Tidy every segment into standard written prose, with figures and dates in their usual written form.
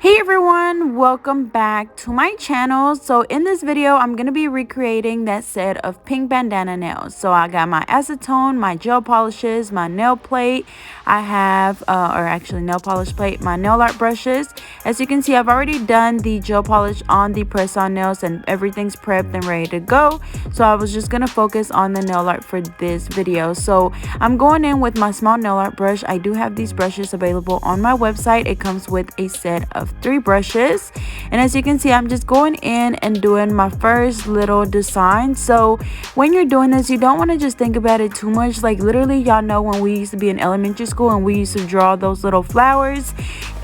Hey everyone, welcome back to my channel. So in this video, I'm going to be recreating that set of pink bandana nails. So I got my acetone, my gel polishes, my nail plate. I have, or actually nail polish plate, my nail art brushes. As you can see, I've already done the gel polish on the press-on nails and everything's prepped and ready to go. So I was just going to focus on the nail art for this video. So I'm going in with my small nail art brush. I do have these brushes available on my website. It comes with a set of 3 brushes, and as you can see, I'm just going in and doing my first little design. So when you're doing this, you don't want to just think about it too much. Like literally, y'all know when we used to be in elementary school and we used to draw those little flowers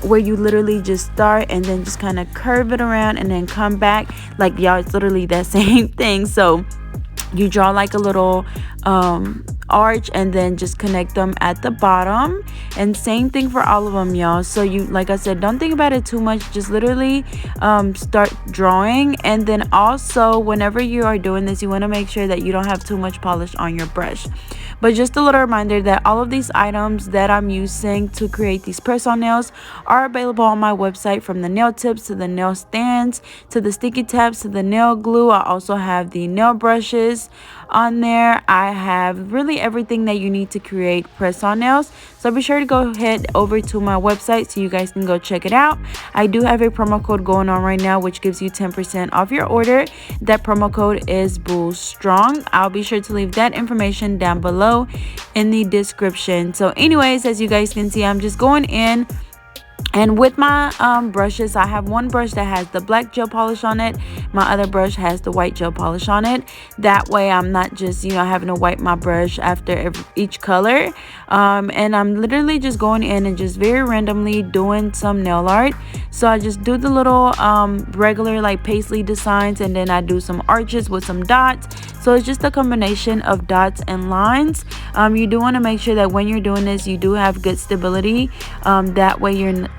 where you literally just start and then just kind of curve it around and then come back. Like y'all, it's literally that same thing. So you draw like a little arch and then just connect them at the bottom, and same thing for all of them, y'all. So you, like I said, don't think about it too much, just literally start drawing. And then also, whenever you are doing this, you want to make sure that you don't have too much polish on your brush. But just a little reminder that all of these items that I'm using to create these press-on nails are available on my website, from the nail tips to the nail stands to the sticky tabs to the nail glue. I also have the nail brushes on there. I have really everything that you need to create press-on nails. So be sure to go head over to my website so you guys can go check it out. I do have a promo code going on right now which gives you 10% off your order. That promo code is BULLSTRONG. I'll be sure to leave that information down below in the description. So anyways, as you guys can see, I'm just going in. And with my brushes, I have one brush that has the black gel polish on it. My other brush has the white gel polish on it. That way I'm not just, having to wipe my brush after each color. And I'm literally just going in and just very randomly doing some nail art. So I just do the little regular like paisley designs, and then I do some arches with some dots. So it's just a combination of dots and lines. You do want to make sure that when you're doing this, you do have good stability. That way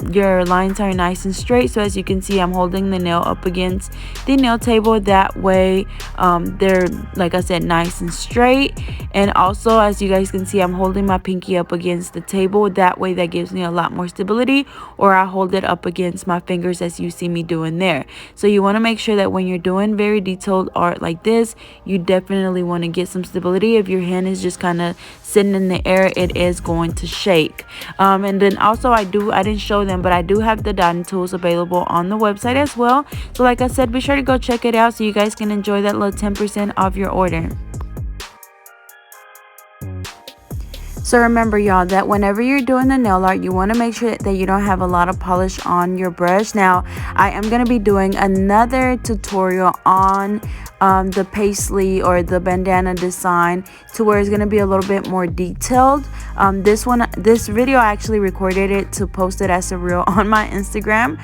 your lines are nice and straight. So as you can see, I'm holding the nail up against the nail table. That way they're, like I said, nice and straight. And also, as you guys can see, I'm holding my pinky up against the table. That way that gives me a lot more stability, or I hold it up against my fingers as you see me doing there. So you want to make sure that when you're doing very detailed art like this, you definitely want to get some stability. If your hand is just kind of sitting in the air, it is going to shake. And then also I didn't show them, but I do have the dotting tools available on the website as well. So like I said, be sure to go check it out so you guys can enjoy that little 10% off your order. So remember, y'all, that whenever you're doing the nail art, you want to make sure that you don't have a lot of polish on your brush. Now, I am going to be doing another tutorial on the paisley or the bandana design, to where it's going to be a little bit more detailed. This video, I actually recorded it to post it as a reel on my Instagram,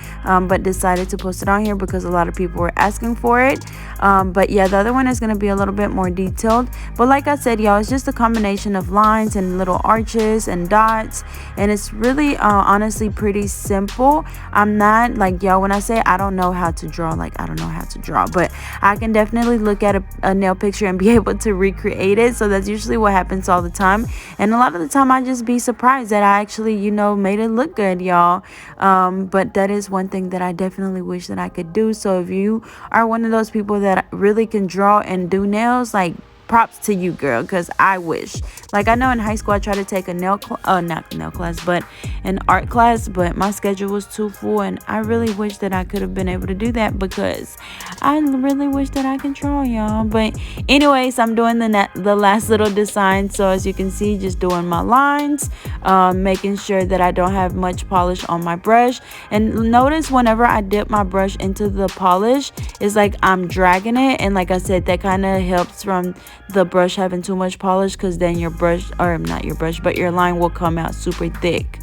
but decided to post it on here because a lot of people were asking for it. But yeah, the other one is going to be a little bit more detailed. But like I said, y'all, it's just a combination of lines and little arches and dots, and it's really honestly pretty simple. I'm not like, y'all, when I say I don't know how to draw, like I don't know how to draw, but I can definitely look at a nail picture and be able to recreate it. So that's usually what happens all the time, and a lot of the time I just be surprised that I actually made it look good, y'all. But that is one thing that I definitely wish that I could do. So if you are one of those people that really can draw and do nails, like, props to you, girl, because I wish. Like, I know in high school I tried to take a not nail class, but an art class, but my schedule was too full, and I really wish that I could have been able to do that, because I really wish that I could draw, y'all. But anyways, I'm doing the last little design. So as you can see, just doing my lines, making sure that I don't have much polish on my brush. And notice whenever I dip my brush into the polish, it's like I'm dragging it, and like I said, that kind of helps from the brush having too much polish, because then your brush, or not your brush, but your line will come out super thick.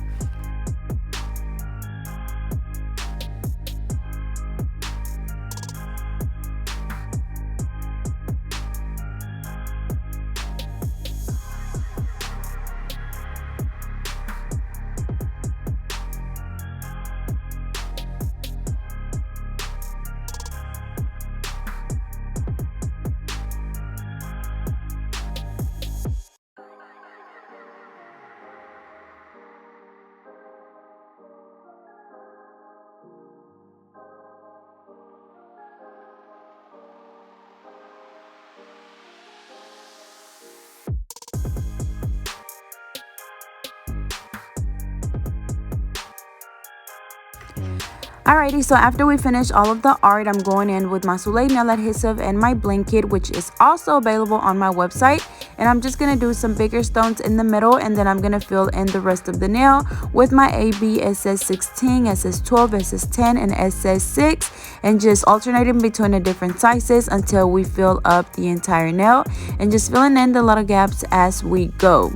Alrighty, so after we finish all of the art, I'm going in with my Soleil nail adhesive and my blanket, which is also available on my website. And I'm just going to do some bigger stones in the middle, and then I'm going to fill in the rest of the nail with my AB SS16, SS12, SS10, and SS6, and just alternating between the different sizes until we fill up the entire nail, and just filling in the little gaps as we go.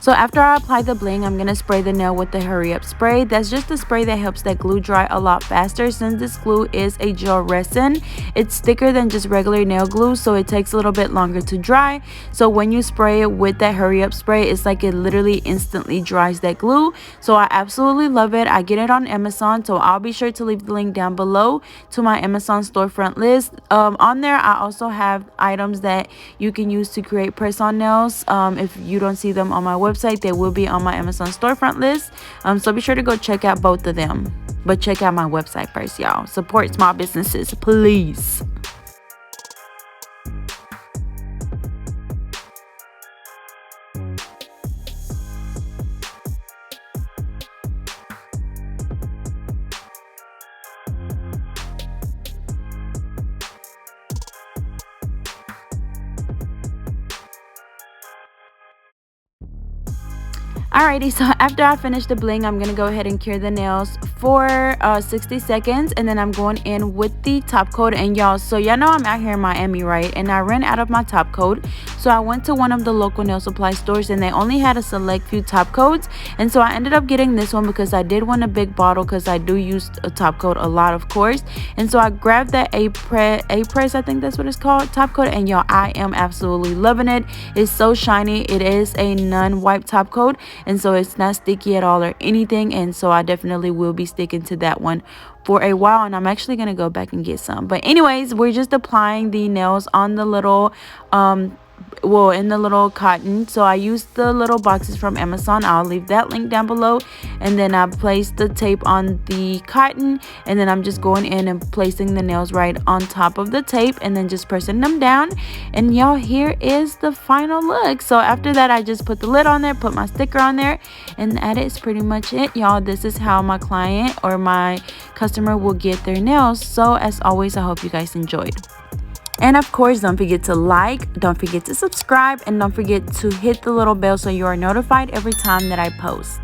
So after I apply the bling, I'm going to spray the nail with the hurry up spray. That's just a spray that helps that glue dry a lot faster. Since this glue is a gel resin, it's thicker than just regular nail glue, so it takes a little bit longer to dry. So when you spray it with that hurry up spray, it's like it literally instantly dries that glue. So I absolutely love it. I get it on Amazon, so I'll be sure to leave the link down below to my Amazon storefront list. On there, I also have items that you can use to create press-on nails. If you don't see them on my website, they will be on my Amazon storefront list, so be sure to go check out both of them, but check out my website first, y'all. Support small businesses, please. Alrighty, so after I finish the bling, I'm gonna go ahead and cure the nails for 60 seconds, and then I'm going in with the top coat. And y'all, so y'all know I'm out here in Miami, right? And I ran out of my top coat, so I went to one of the local nail supply stores, and they only had a select few top coats. And so I ended up getting this one because I did want a big bottle, because I do use a top coat a lot, of course. And so I grabbed that A-Press, I think that's what it's called, top coat. And y'all, I am absolutely loving it. It's so shiny. It is a non-wipe top coat, and so it's not sticky at all or anything. And so I definitely will be sticking to that one for a while, and I'm actually gonna go back and get some. But anyways, we're just applying the nails on the little in the little cotton. So I used the little boxes from Amazon. I'll leave that link down below. And then I placed the tape on the cotton, and then I'm just going in and placing the nails right on top of the tape, and then just pressing them down. And y'all, here is the final look. So after that, I just put the lid on there, put my sticker on there, and that is pretty much it, y'all. This is how my client or my customer will get their nails. So as always, I hope you guys enjoyed. And of course, don't forget to like, don't forget to subscribe, and don't forget to hit the little bell so you are notified every time that I post.